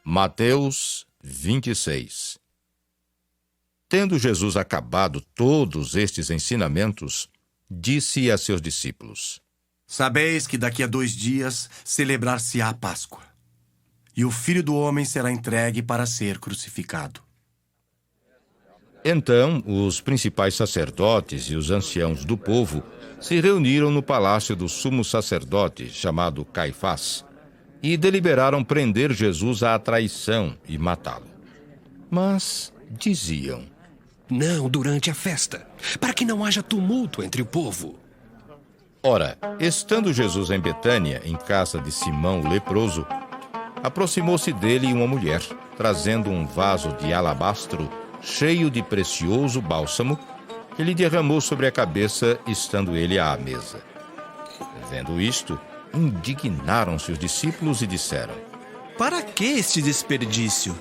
Mateus 26. Tendo Jesus acabado todos estes ensinamentos, disse a seus discípulos: Sabeis que daqui a 2 dias celebrar-se-á a Páscoa, e o Filho do Homem será entregue para ser crucificado. Então os principais sacerdotes e os anciãos do povo se reuniram no palácio do sumo sacerdote, chamado Caifás, e deliberaram prender Jesus à traição e matá-lo. Mas diziam: Não durante a festa, para que não haja tumulto entre o povo. Ora, estando Jesus em Betânia, em casa de Simão o leproso, aproximou-se dele uma mulher, trazendo um vaso de alabastro cheio de precioso bálsamo, que lhe derramou sobre a cabeça, estando ele à mesa. Vendo isto, indignaram-se os discípulos e disseram: Para que este desperdício?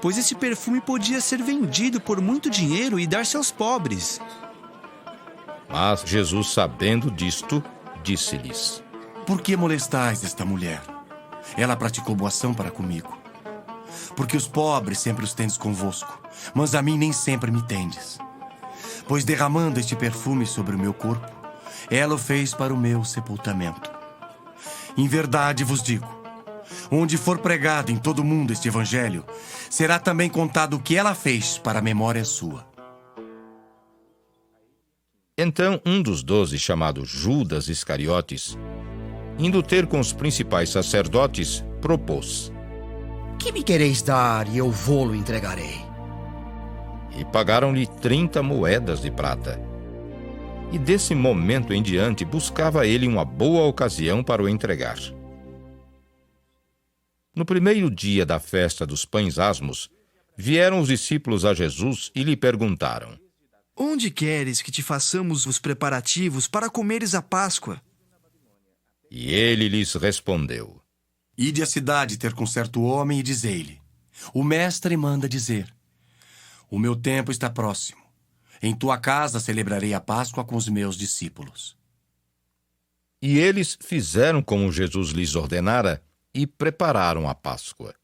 Pois esse perfume podia ser vendido por muito dinheiro e dar-se aos pobres. Mas Jesus, sabendo disto, disse-lhes: Por que molestais esta mulher? Ela praticou boa ação para comigo. Porque os pobres sempre os tendes convosco, mas a mim nem sempre me tendes. Pois derramando este perfume sobre o meu corpo, ela o fez para o meu sepultamento. Em verdade vos digo, onde for pregado em todo o mundo este evangelho, será também contado o que ela fez para a memória sua. Então um dos 12, chamado Judas Iscariotes, indo ter com os principais sacerdotes, propôs: Que me quereis dar e eu vô-lo entregarei? E pagaram-lhe 30 moedas de prata. E desse momento em diante buscava ele uma boa ocasião para o entregar. No primeiro dia da festa dos pães asmos, vieram os discípulos a Jesus e lhe perguntaram: Onde queres que te façamos os preparativos para comeres a Páscoa? E ele lhes respondeu: Ide à cidade ter com certo homem e dizei-lhe: O mestre manda dizer: O meu tempo está próximo. Em tua casa celebrarei a Páscoa com os meus discípulos. E eles fizeram como Jesus lhes ordenara e prepararam a Páscoa.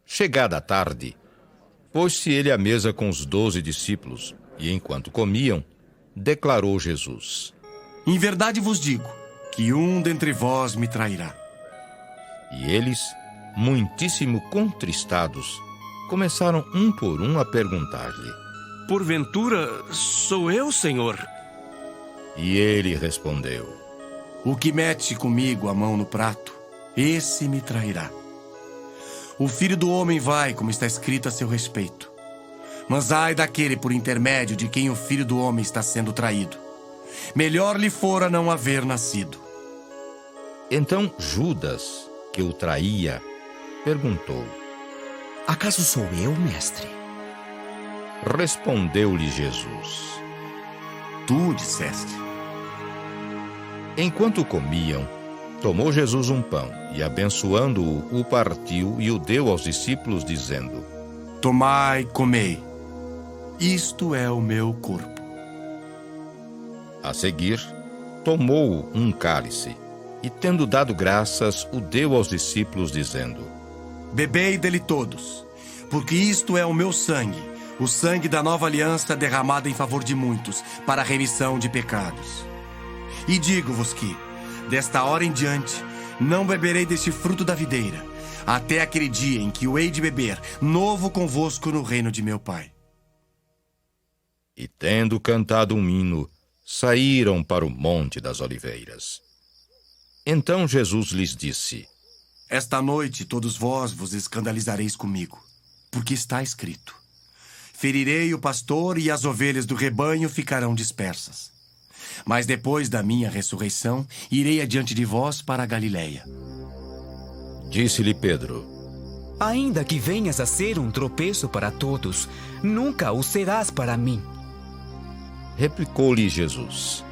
Chegada a tarde, pôs-se ele à mesa com os 12 discípulos, e enquanto comiam, declarou Jesus: Em verdade vos digo que um dentre vós me trairá. E eles, muitíssimo contristados, começaram um por um a perguntar-lhe: Porventura, sou eu, Senhor? E ele respondeu: O que mete comigo a mão no prato, esse me trairá. O Filho do Homem vai, como está escrito a seu respeito. Mas ai daquele por intermédio de quem o Filho do Homem está sendo traído. Melhor lhe fora não haver nascido. Então Judas, que o traía, perguntou: Acaso sou eu, mestre? Respondeu-lhe Jesus: Tu disseste. Enquanto comiam, tomou Jesus um pão e, abençoando-o, o partiu e o deu aos discípulos, dizendo: Tomai, comei. Isto é o meu corpo. A seguir, tomou um cálice e, tendo dado graças, o deu aos discípulos, dizendo: Bebei dele todos, porque isto é o meu sangue, o sangue da nova aliança derramado em favor de muitos, para a remissão de pecados. E digo-vos que, desta hora em diante, não beberei deste fruto da videira, até aquele dia em que o hei de beber, novo convosco no reino de meu Pai. E tendo cantado um hino, saíram para o Monte das Oliveiras. Então Jesus lhes disse: Esta noite todos vós vos escandalizareis comigo, porque está escrito: Ferirei o pastor e as ovelhas do rebanho ficarão dispersas. Mas depois da minha ressurreição, irei adiante de vós para a Galileia. Disse-lhe Pedro: Ainda que venhas a ser um tropeço para todos, nunca o serás para mim. Replicou-lhe Jesus: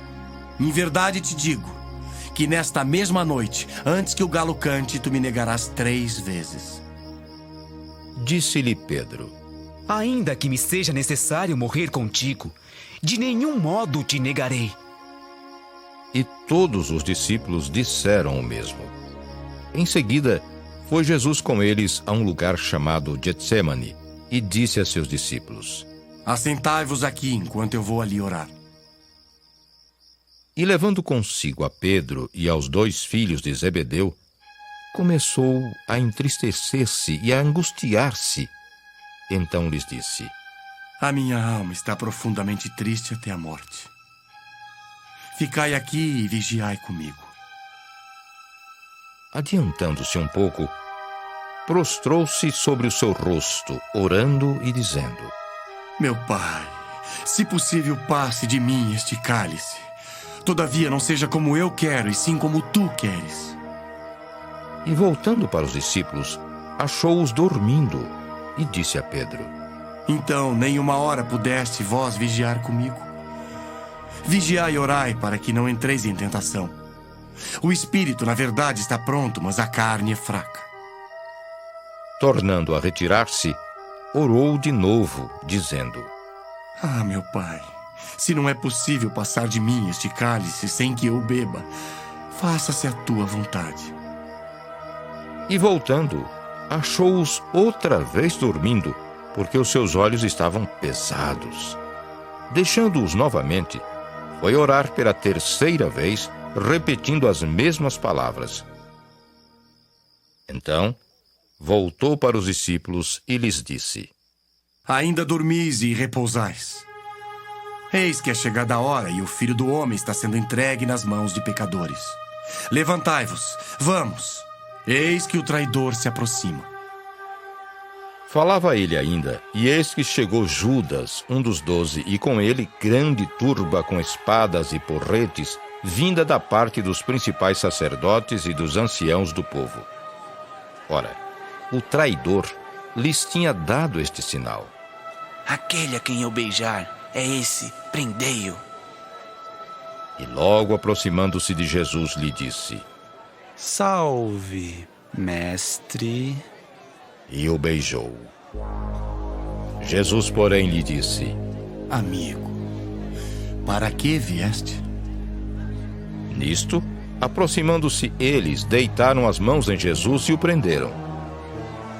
Em verdade te digo, que nesta mesma noite, antes que o galo cante, tu me negarás 3 vezes. Disse-lhe Pedro: Ainda que me seja necessário morrer contigo, de nenhum modo te negarei. E todos os discípulos disseram o mesmo. Em seguida, Foi Jesus com eles a um lugar chamado Getsêmani e disse a seus discípulos: Assentai-vos aqui enquanto eu vou ali orar. E levando consigo a Pedro e aos 2 filhos de Zebedeu, começou a entristecer-se e a angustiar-se. Então lhes disse: A minha alma está profundamente triste até a morte. Ficai aqui e vigiai comigo. Adiantando-se um pouco, prostrou-se sobre o seu rosto, orando e dizendo: Meu Pai, se possível, passe de mim este cálice. Todavia, não seja como eu quero, e sim como tu queres. E voltando para os discípulos, achou-os dormindo e disse a Pedro: Então, nem uma hora pudeste vós vigiar comigo? Vigiai e orai para que não entreis em tentação. O espírito, na verdade, está pronto, mas a carne é fraca. Tornando a retirar-se, orou de novo, dizendo: Ah, meu Pai, se não é possível passar de mim este cálice sem que eu beba, faça-se a tua vontade. E voltando, achou-os outra vez dormindo, porque os seus olhos estavam pesados. Deixando-os novamente, foi orar pela 3ª vez, repetindo as mesmas palavras. Então, voltou para os discípulos e lhes disse: Ainda dormis e repousais. Eis que é chegada a hora e o Filho do Homem está sendo entregue nas mãos de pecadores. Levantai-vos, vamos. Eis que o traidor se aproxima. Falava ele ainda, e eis que chegou Judas, um dos 12, e com ele grande turba com espadas e porretes, vinda da parte dos principais sacerdotes e dos anciãos do povo. Ora, o traidor lhes tinha dado este sinal: Aquele a quem eu beijar, é esse, prendei-o. E logo aproximando-se de Jesus, lhe disse: Salve, mestre. E o beijou. Jesus, porém, lhe disse: Amigo, para que vieste? Nisto, aproximando-se eles, deitaram as mãos em Jesus e o prenderam.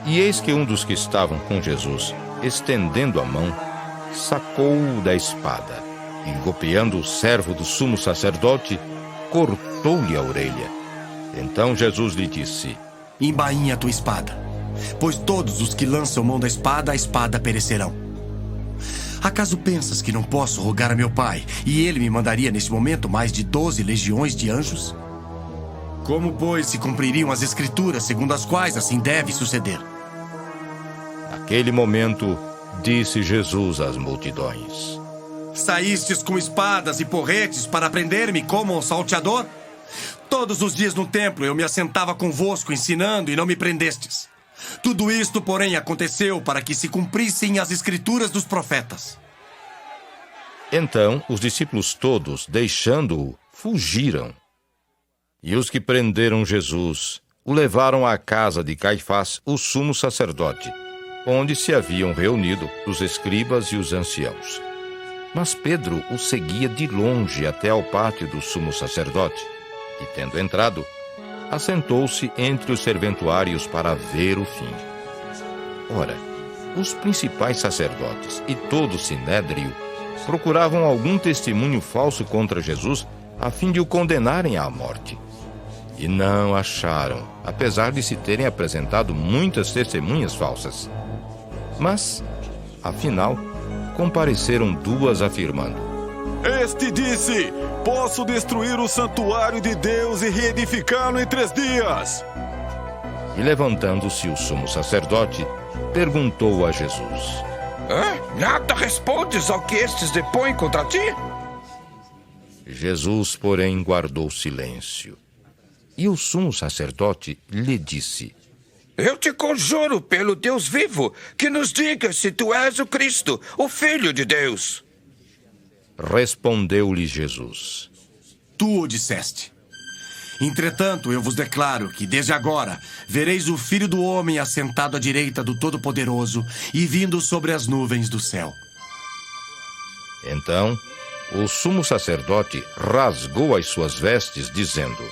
E eis que um dos que estavam com Jesus, estendendo a mão, sacou-o da espada, e golpeando o servo do sumo sacerdote, cortou-lhe a orelha. Então Jesus lhe disse: Embainha a tua espada, pois todos os que lançam mão da espada, a espada perecerão. Acaso pensas que não posso rogar a meu Pai, e ele me mandaria neste momento mais de 12 legiões de anjos? Como, pois, se cumpririam as escrituras segundo as quais assim deve suceder? Naquele momento, disse Jesus às multidões: Saístes com espadas e porretes para prender-me como um salteador? Todos os dias no templo eu me assentava convosco ensinando e não me prendestes. Tudo isto, porém, aconteceu para que se cumprissem as escrituras dos profetas. Então, os discípulos todos, deixando-o, fugiram. E os que prenderam Jesus o levaram à casa de Caifás, o sumo sacerdote, onde se haviam reunido os escribas e os anciãos. Mas Pedro o seguia de longe até ao pátio do sumo sacerdote, e, tendo entrado, assentou-se entre os serventuários para ver o fim. Ora, os principais sacerdotes e todo o sinédrio procuravam algum testemunho falso contra Jesus, a fim de o condenarem à morte. E não acharam, apesar de se terem apresentado muitas testemunhas falsas. Mas, afinal, compareceram 2 afirmando: Este disse: Posso destruir o santuário de Deus e reedificá-lo em 3 dias. E levantando-se o sumo sacerdote, perguntou a Jesus: Nada respondes ao que estes depõem contra ti? Jesus, porém, guardou silêncio. E o sumo sacerdote lhe disse: Eu te conjuro pelo Deus vivo, que nos diga se tu és o Cristo, o Filho de Deus. Respondeu-lhe Jesus: Tu o disseste. Entretanto, eu vos declaro que, desde agora, vereis o Filho do Homem assentado à direita do Todo-Poderoso e vindo sobre as nuvens do céu. Então, o sumo sacerdote rasgou as suas vestes, dizendo: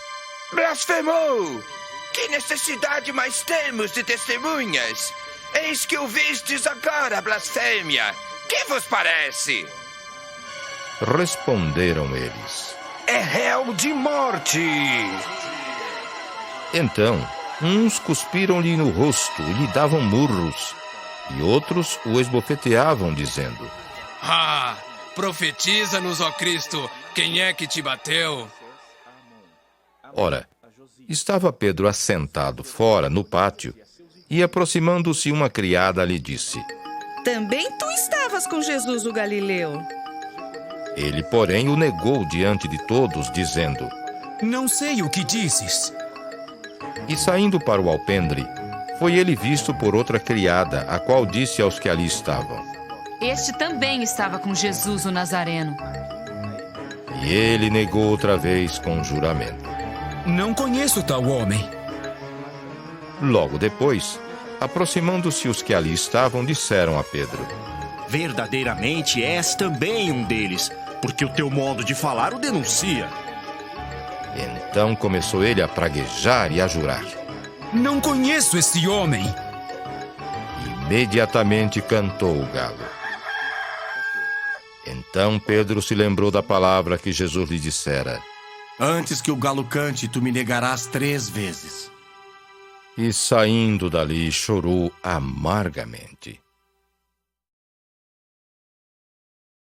Blasfemou! Que necessidade mais temos de testemunhas? Eis que ouvistes agora a blasfêmia. Que vos parece? Responderam eles. É réu de morte. Então, uns cuspiram-lhe no rosto e lhe davam murros, e outros o esbofeteavam, dizendo: Ah, profetiza-nos, ó Cristo, quem é que te bateu? Ora, estava Pedro assentado fora, no pátio, e aproximando-se uma criada lhe disse: Também tu estavas com Jesus o Galileu. Ele, porém, o negou diante de todos, dizendo: Não sei o que dizes. E saindo para o alpendre, foi ele visto por outra criada, a qual disse aos que ali estavam: Este também estava com Jesus o Nazareno. E ele negou outra vez com juramento: Não conheço tal homem. Logo depois, aproximando-se os que ali estavam, disseram a Pedro: Verdadeiramente és também um deles, porque o teu modo de falar o denuncia. Então começou ele a praguejar e a jurar: Não conheço esse homem. Imediatamente cantou o galo. Então Pedro se lembrou da palavra que Jesus lhe dissera: Antes que o galo cante, tu me negarás 3 vezes. E saindo dali chorou amargamente.